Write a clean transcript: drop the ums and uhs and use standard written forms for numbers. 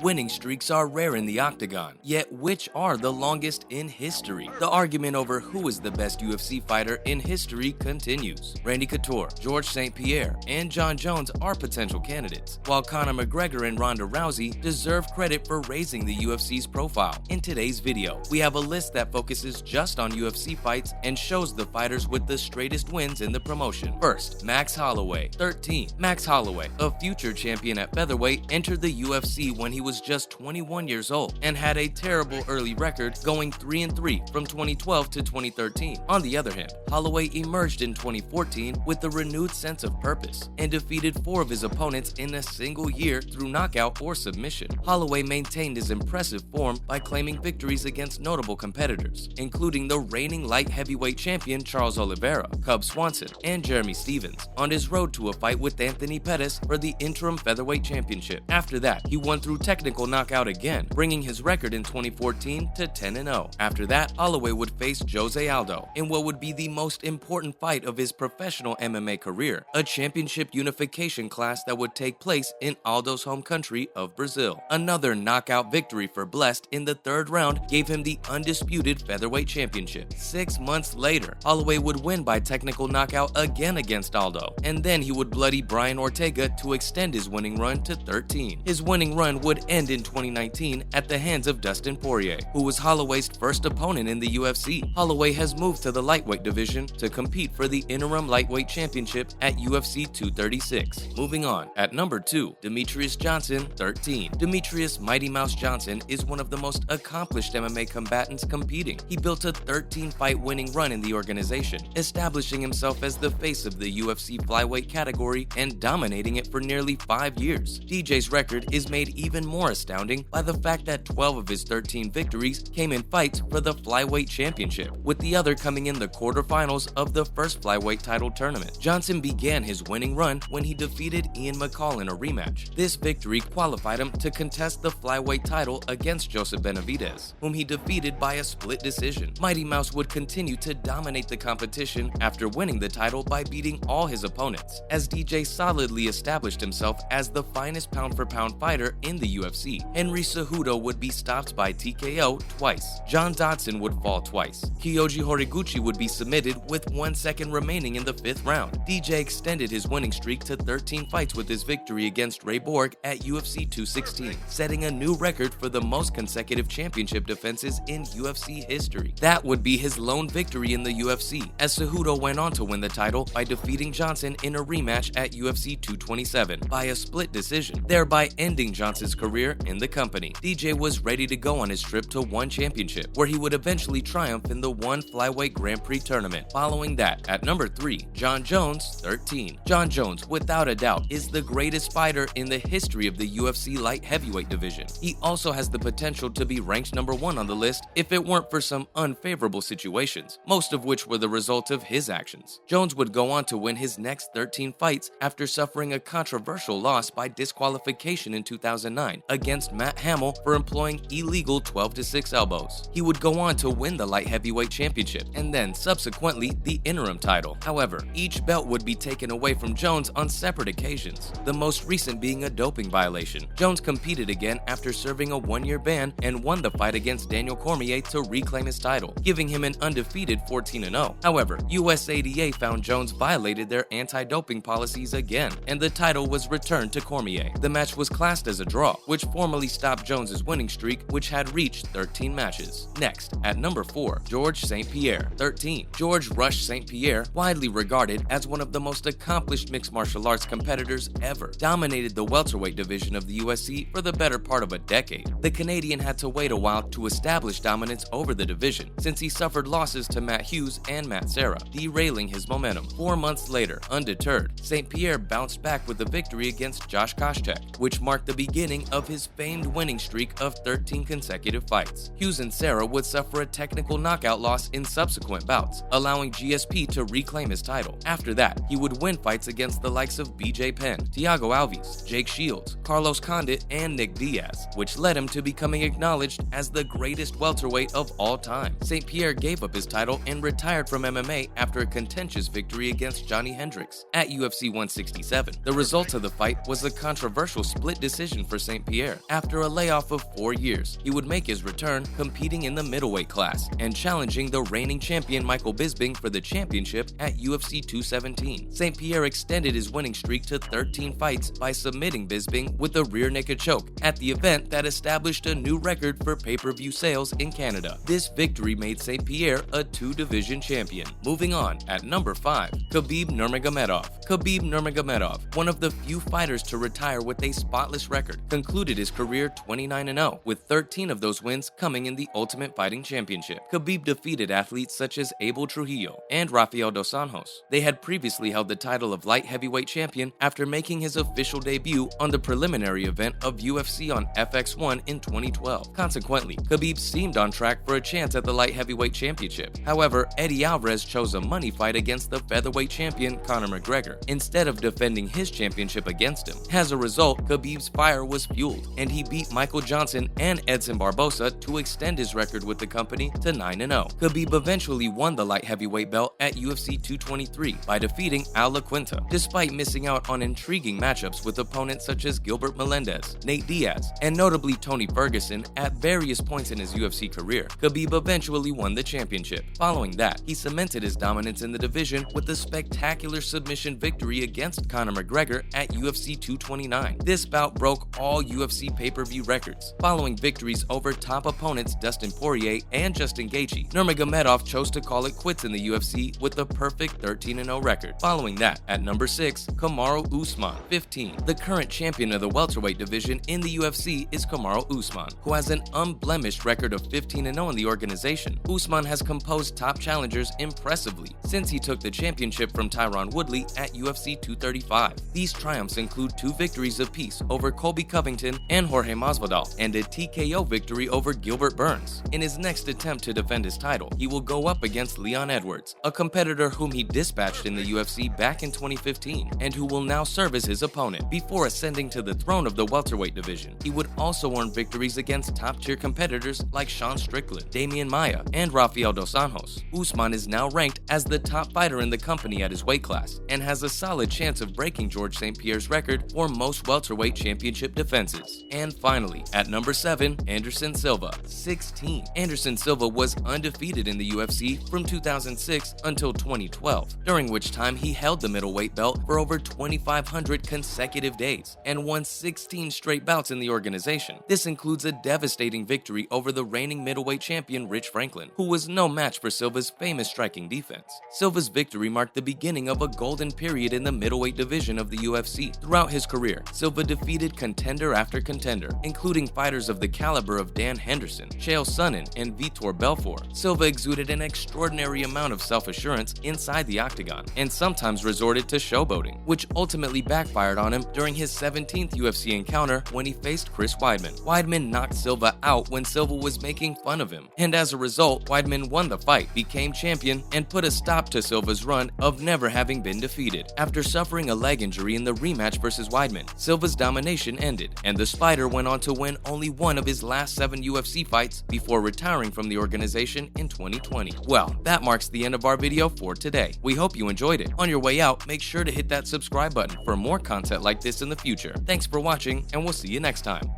Winning streaks are rare in the octagon, yet which are the longest in history? The argument over who is the best UFC fighter in history continues. Randy Couture, Georges St-Pierre, and Jon Jones are potential candidates, while Conor McGregor and Ronda Rousey deserve credit for raising the UFC's profile. In today's video, we have a list that focuses just on UFC fights and shows the fighters with the straightest wins in the promotion. First, Max Holloway, 13. Max Holloway, a future champion at featherweight, entered the UFC when he was just 21 years old and had a terrible early record, going 3-3 from 2012 to 2013. On the other hand, Holloway emerged in 2014 with a renewed sense of purpose and defeated 4 of his opponents in a single year through knockout or submission. Holloway maintained his impressive form by claiming victories against notable competitors, including the reigning light heavyweight champion Charles Oliveira, Cub Swanson, and Jeremy Stephens, on his road to a fight with Anthony Pettis for the interim featherweight championship. After that, he won through technical knockout again, bringing his record in 2014 to 10-0. After that, Holloway would face Jose Aldo in what would be the most important fight of his professional MMA career, a championship unification class that would take place in Aldo's home country of Brazil. Another knockout victory for Blessed in the 3rd round gave him the undisputed featherweight championship. 6 months later, Holloway would win by technical knockout again against Aldo, and then he would bloody Brian Ortega to extend his winning run to 13. His winning run would end in 2019 at the hands of Dustin Poirier, who was Holloway's first opponent in the UFC. Holloway has moved to the lightweight division to compete for the interim lightweight championship at UFC 236. Moving on, at number 2, Demetrious Johnson, 13. Demetrious Mighty Mouse Johnson is one of the most accomplished MMA combatants competing. He built a 13-fight winning run in the organization, establishing himself as the face of the UFC flyweight category and dominating it for nearly 5 years. DJ's record is made even more astounding by the fact that 12 of his 13 victories came in fights for the flyweight championship, with the other coming in the quarterfinals of the first flyweight title tournament. Johnson began his winning run when he defeated Ian McCall in a rematch. This victory qualified him to contest the flyweight title against Joseph Benavidez, whom he defeated by a split decision. Mighty Mouse would continue to dominate the competition after winning the title by beating all his opponents, as DJ solidly established himself as the finest pound-for-pound fighter in the UFC. Henry Cejudo would be stopped by TKO twice. John Dodson would fall twice. Kyoji Horiguchi would be submitted with 1 second remaining in the 5th round. DJ extended his winning streak to 13 fights with his victory against Ray Borg at UFC 216, setting a new record for the most consecutive championship defenses in UFC history. That would be his lone victory in the UFC, as Cejudo went on to win the title by defeating Johnson in a rematch at UFC 227 by a split decision, thereby ending Johnson's career in the company. DJ was ready to go on his trip to ONE Championship, where he would eventually triumph in the ONE Flyweight Grand Prix tournament. Following that, at number 3, Jon Jones, 13. Jon Jones, without a doubt, is the greatest fighter in the history of the UFC light heavyweight division. He also has the potential to be ranked number 1 on the list if it weren't for some unfavorable situations, most of which were the result of his actions. Jones would go on to win his next 13 fights after suffering a controversial loss by disqualification in 2009 against Matt Hamill for employing illegal 12-6 elbows. He would go on to win the light heavyweight championship and then subsequently the interim title. However, each belt would be taken away from Jones on separate occasions, the most recent being a doping violation. Jones competed again after serving a 1-year ban and won the fight against Daniel Cormier to reclaim his title, giving him an undefeated 14-0. However, USADA found Jones violated their anti-doping policies again, and the title was returned to Cormier. The match was classed as a draw, which formally stopped Jones's winning streak, which had reached 13 matches. Next, at number 4, Georges St-Pierre, 13. Georges "Rush" St-Pierre, widely regarded as one of the most accomplished mixed martial arts competitors ever, dominated the welterweight division of the UFC for the better part of a decade. The Canadian had to wait a while to establish dominance over the division, since he suffered losses to Matt Hughes and Matt Serra, derailing his momentum. 4 months later, undeterred, St-Pierre bounced back with a victory against Josh Koscheck, which marked the beginning of his famed winning streak of 13 consecutive fights. Hughes and Serra would suffer a technical knockout loss in subsequent bouts, allowing GSP to reclaim his title. After that, he would win fights against the likes of BJ Penn, Thiago Alves, Jake Shields, Carlos Condit, and Nick Diaz, which led him to becoming acknowledged as the greatest welterweight of all time. St-Pierre gave up his title and retired from MMA after a contentious victory against Johnny Hendricks at UFC 167. The result of the fight was a controversial split decision for St. Pierre. After a layoff of 4 years, he would make his return competing in the middleweight class and challenging the reigning champion Michael Bisping for the championship at UFC 217. St. Pierre extended his winning streak to 13 fights by submitting Bisping with a rear naked choke at the event that established a new record for pay-per-view sales in Canada. This victory made St. Pierre a 2-division champion. Moving on, at number 5, Khabib Nurmagomedov. Khabib Nurmagomedov, one of the few fighters to retire with a spotless record, concluded his career 29-0, with 13 of those wins coming in the Ultimate Fighting Championship. Khabib defeated athletes such as Abel Trujillo and Rafael dos Anjos. They had previously held the title of light heavyweight champion after making his official debut on the preliminary event of UFC on FX1 in 2012. Consequently, Khabib seemed on track for a chance at the light heavyweight championship. However, Eddie Alvarez chose a money fight against the featherweight champion Conor McGregor instead of defending his championship against him. As a result, Khabib's fire was fueled, and he beat Michael Johnson and Edson Barbosa to extend his record with the company to 9-0. Khabib eventually won the light heavyweight belt at UFC 223 by defeating Al La Quinta, despite missing out on intriguing matchups with opponents such as Gilbert Melendez, Nate Diaz, and notably Tony Ferguson at various points in his UFC career. Khabib eventually won the championship. Following that, he cemented his dominance in the division with a spectacular submission victory against Conor McGregor at UFC 229. This bout broke all UFC pay-per-view records. Following victories over top opponents Dustin Poirier and Justin Gaethje, Nurmagomedov chose to call it quits in the UFC with a perfect 13-0 record. Following that, at number 6, Kamaru Usman, 15. The current champion of the welterweight division in the UFC is Kamaru Usman, who has an unblemished record of 15-0 in the organization. Usman has composed top challengers impressively since he took the championship from Tyron Woodley at UFC 235. These triumphs include 2 victories apiece over Colby Covington and Jorge Masvidal, and a TKO victory over Gilbert Burns. In his next attempt to defend his title, he will go up against Leon Edwards, a competitor whom he dispatched in the UFC back in 2015, and who will now serve as his opponent. Before ascending to the throne of the welterweight division, he would also earn victories against top-tier competitors like Sean Strickland, Damian Maia, and Rafael dos Anjos. Usman is now ranked as the top fighter in the company at his weight class, and has a solid chance of breaking George St. Pierre's record for most welterweight championship defenses. And finally, at number 7, Anderson Silva, 16. Anderson Silva was undefeated in the UFC from 2006 until 2012, during which time he held the middleweight belt for over 2,500 consecutive days and won 16 straight bouts in the organization. This includes a devastating victory over the reigning middleweight champion Rich Franklin, who was no match for Silva's famous striking defense. Silva's victory marked the beginning of a golden period in the middleweight division of the UFC. Throughout his career, Silva defeated contender after contender, including fighters of the caliber of Dan Henderson, Chael Sonnen, and Vitor Belfort. Silva exuded an extraordinary amount of self-assurance inside the octagon, and sometimes resorted to showboating, which ultimately backfired on him during his 17th UFC encounter when he faced Chris Weidman. Weidman knocked Silva out when Silva was making fun of him, and as a result, Weidman won the fight, became champion, and put a stop to Silva's run of never having been defeated. After suffering a leg injury in the rematch versus Weidman, Silva's domination ended, and the Spider went on to win only one of his last 7 UFC fights before retiring from the organization in 2020. Well, that marks the end of our video for today. We hope you enjoyed it. On your way out, make sure to hit that subscribe button for more content like this in the future. Thanks for watching, and we'll see you next time.